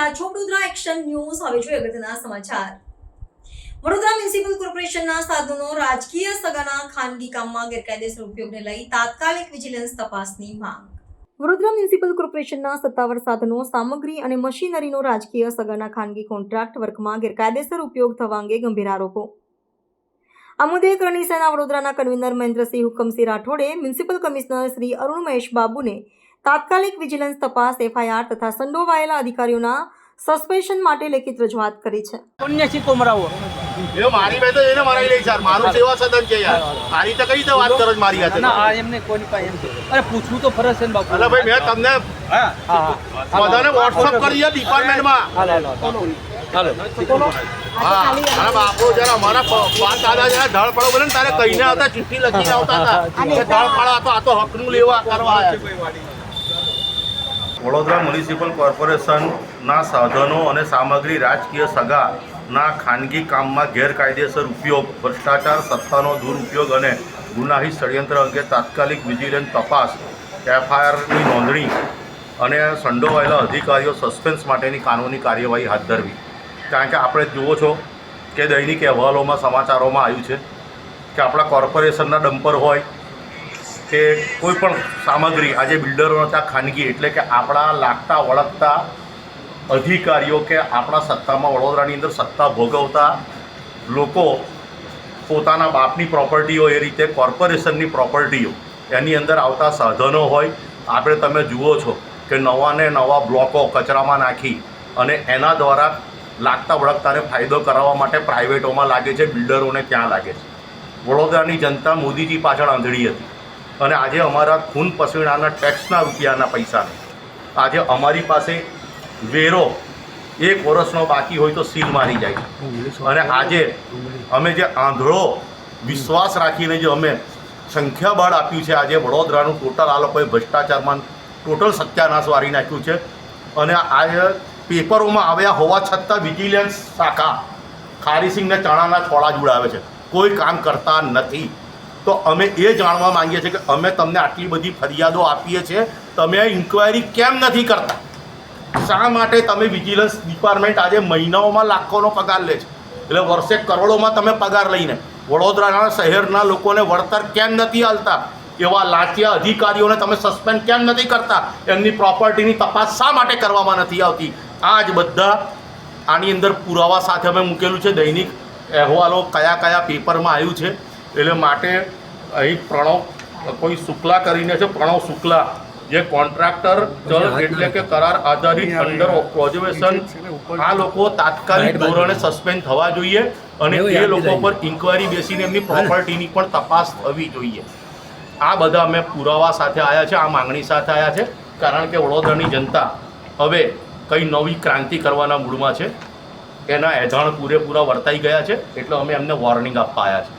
રહ્યા છો Vadodara action news. હવે જોઈએ અગત્યના સમાચાર। વડોદરા મ્યુનિસિપલ કોર્પોરેશનના સાધનો રાજકીય સગાના ખાનગી કામમાં ગેરકાયદેસર ઉપયોગને લઈ તાત્કાલિક વિજિલન્સ તપાસની માંગ। વડોદરા મ્યુનિસિપલ કોર્પોરેશનના સત્તાવાર સાધનો સામગ્રી અને મશીનરીનો રાજકીય સગાના ખાનગી કોન્ટ્રાક્ટ વર્કમાં ગેરકાયદેસર ઉપયોગ થવા અંગે ગંભીર આરોપો। આ મુદ્દે કરણી સેના વડોદરાના કન્વીનર મહેન્દ્રસિંહ હુકમસિંહ રાઠોડે મ્યુનિસિપલ કમિશનર શ્રી અરુણ મહેશ બાબુને તાત્કાલિક વિજિલન્સ તપાસ એફઆઈઆર તથા સંડોવાયેલા અધિકારીઓના સસ્પેન્શન માટે લેખિત રજૂઆત કરી છે। પુણ્યસિક્કો મરાવો એ મારી બે તો એને મરાવી લઈ યાર, મારું સેવા સદન છે યાર, આ રીતે કઈ રીતે વાત કરો છો મારી સાથે? ના આ એમને કોની પાસે એમ છે, અરે પૂછવું તો ફરજ છે ને બાપુ। અલા ભાઈ મેં તમને બધાને વોટ્સઅપ કરી છે ડિપાર્ટમેન્ટમાં। હા અરે બાપુ જરા અમારા વાત દાદા જરા ધળ પડો બોલે ને તારે કહીને આવતા, ચિઠ્ઠી લખીને આવતા હતા કે ધળ પડો આ તો હકનું લેવા કરવા આવ્યા છે। વડોદરા મ્યુનિસિપલ કોર્પોરેશનના સાધનો અને સામગ્રી રાજકીય સગાના ખાનગી કામમાં ગેરકાયદેસર ઉપયોગ, ભ્રષ્ટાચાર, સત્તાનો દુરુપયોગ અને ગુનાહિત ષડયંત્ર અંગે તાત્કાલિક વિજિલન્સ તપાસ એફઆઈઆરની નોંધણી અને સંડોવાયેલા અધિકારીઓ સસ્પેન્સ માટેની કાનૂની કાર્યવાહી હાથ ધરવી। કારણ કે આપણે જુઓ છો કે દૈનિક અહેવાલોમાં સમાચારોમાં આવ્યું છે કે આપણા કોર્પોરેશનના ડમ્પર હોય કે કોઈ પણ સામગ્રી આજે બિલ્ડરો હતા ખાનગી, એટલે કે આપણા લાગતા વળગતા અધિકારીઓ કે આપણા સત્તામાં વડોદરાની અંદર સત્તા ભોગવતા લોકો પોતાના બાપની પ્રોપર્ટીઓ એ રીતે કોર્પોરેશનની પ્રોપર્ટીઓ એની અંદર આવતા સાધનો હોય, આપણે તમે જુઓ છો કે નવાને નવા બ્લોકો કચરામાં નાખી અને એના દ્વારા લાગતા વળગતાને ફાયદો કરાવવા માટે પ્રાઇવેટોમાં લાગે છે, બિલ્ડરોને ત્યાં લાગે છે। વડોદરાની જનતા મોદીજી પાછળ આંધળી હતી અને આજે અમારા ખૂન પસીનાના ટેક્સના રૂપિયાના પૈસાને આજે અમારી પાસે વેરો 1 વર્ષનો બાકી હોય તો સીલ મારી જાય છે। અને આજે અમે જે આંધળો વિશ્વાસ રાખીને જે અમે સંખ્યાબળ આપ્યું છે, આજે વડોદરાનું ટોટલ આ લોકોએ ભ્રષ્ટાચારમાં ટોટલ સત્યાનાશ વારી નાખ્યું છે। અને આજે પેપરોમાં આવ્યા હોવા છતાં વિજિલન્સ શાખા ખારીસિંગને ચણાના છોડા જોડાવે છે, કોઈ કામ કરતા નથી। તો અમે એ જાણવા માંગીએ છીએ કે અમે તમને આટલી બધી ફરિયાદો આપીએ છીએ, તમે ઇન્ક્વાયરી કેમ નથી કરતા? શા માટે તમે વિજિલન્સ ડિપાર્ટમેન્ટ આજે મહિનાઓમાં લાખોનો પગાર લે છે, એટલે વર્ષે કરોડોમાં તમે પગાર લઈને વડોદરાના શહેરના લોકોને વળતર કેમ નથી આલતા? એવા લાંચિયા અધિકારીઓને તમે સસ્પેન્ડ કેમ નથી કરતા? એમની પ્રોપર્ટીની તપાસ શા માટે કરવામાં નથી આવતી? આ જ બધા આની અંદર પુરાવા સાથે અમે મૂકેલું છે, દૈનિક અહેવાલો કયા કયા પેપરમાં આવ્યું છે। એટલે માટે અહીં પ્રણવ કોઈ શુક્લા કરીને છે, પ્રણવ શુક્લા, જે કોન્ટ્રાક્ટર ચલ એટલે કે કરાર આધારિત અંડર પ્રોજેક્શન, આ લોકો તાત્કાલિક ધોરણે સસ્પેન્ડ થવા જોઈએ અને એ લોકો પર ઇન્ક્વાયરી બેસીને એમની પ્રોપર્ટીની પણ તપાસ થવી જોઈએ। આ બધા અમે પુરાવા સાથે આવ્યા છે, આ માંગણી સાથે આવ્યા છે, કારણ કે વડોદરાની જનતા હવે કંઈ નવી ક્રાંતિ કરવાના મૂડમાં છે, એના એજાણ પૂરેપૂરા વર્તાઈ ગયા છે, એટલે અમે એમને વોર્નિંગ આપવા આવ્યા છે।